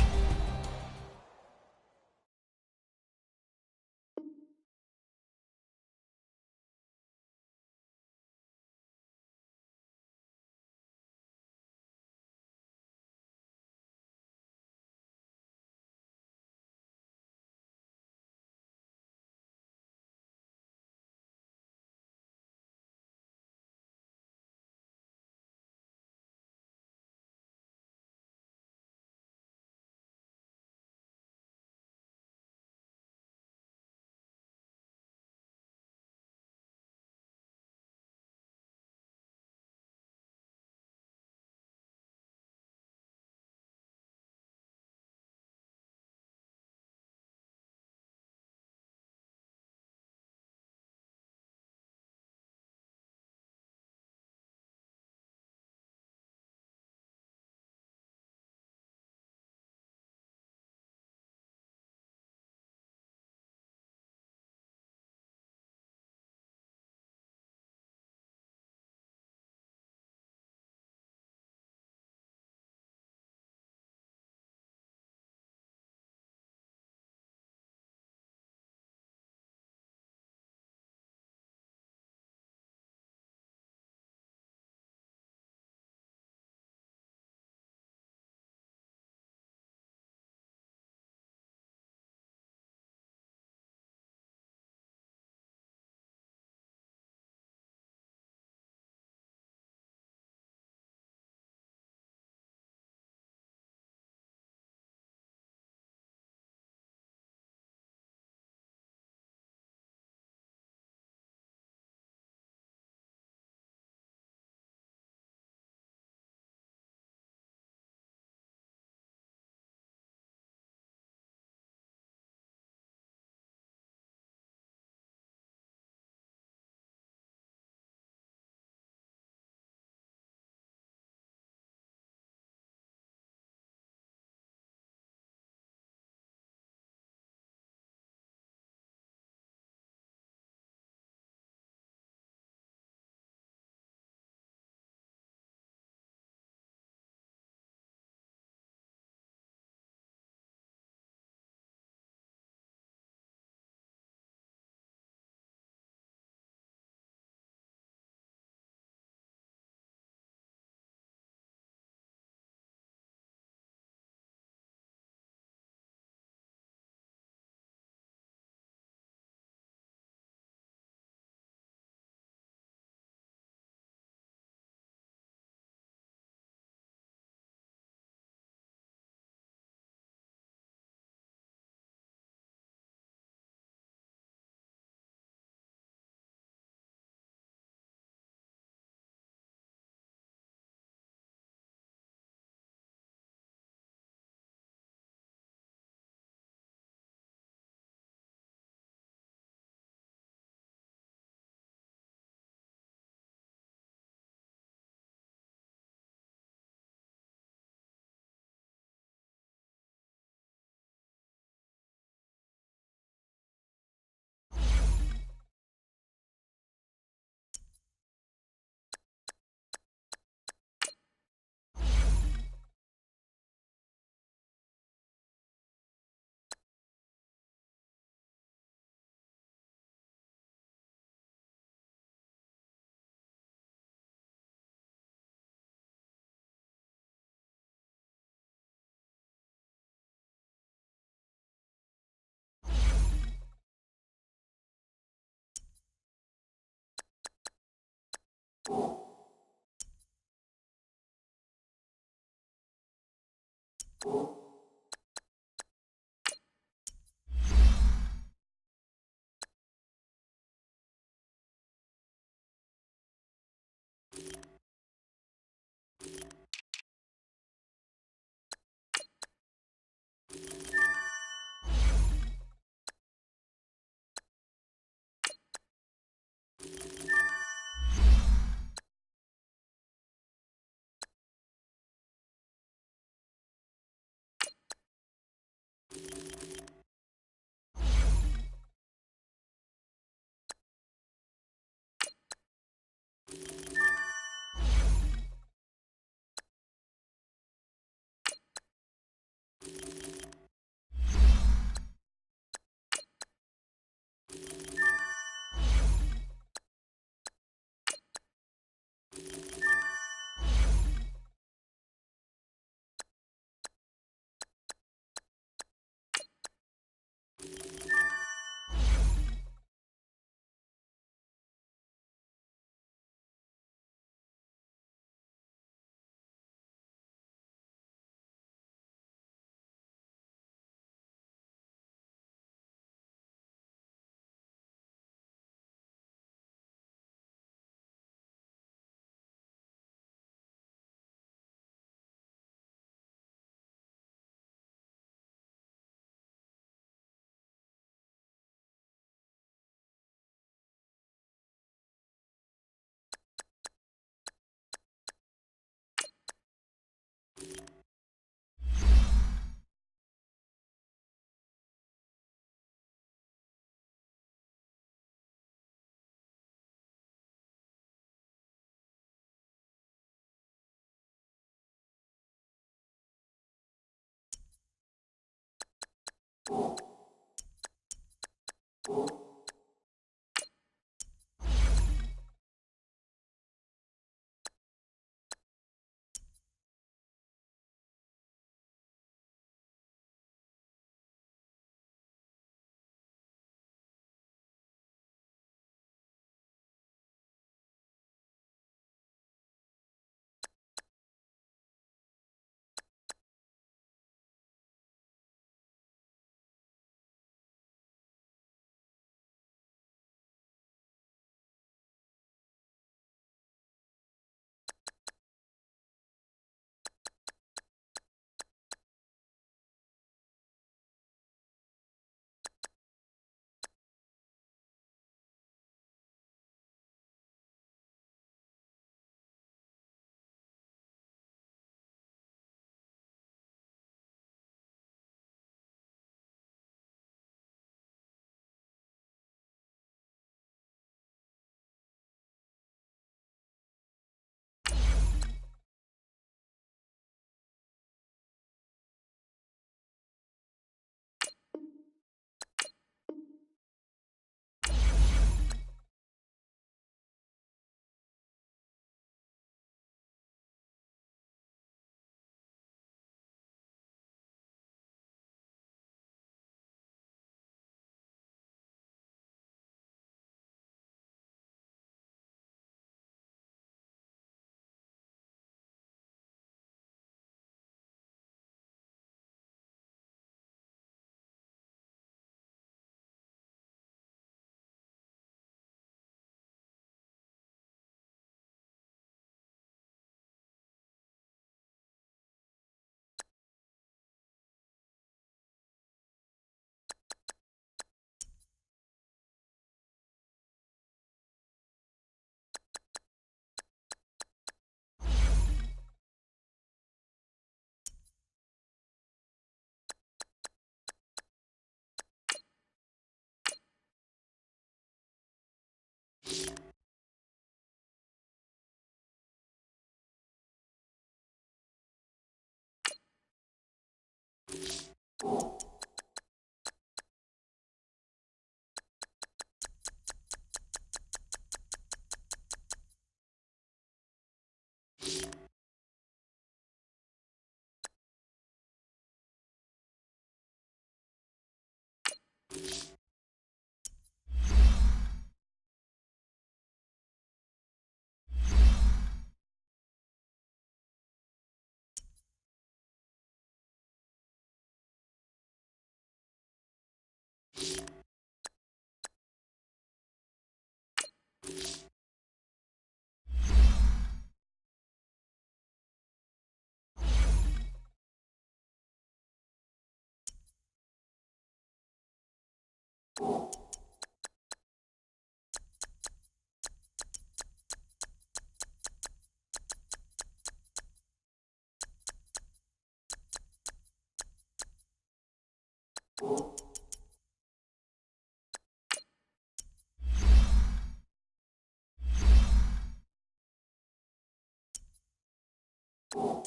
D: You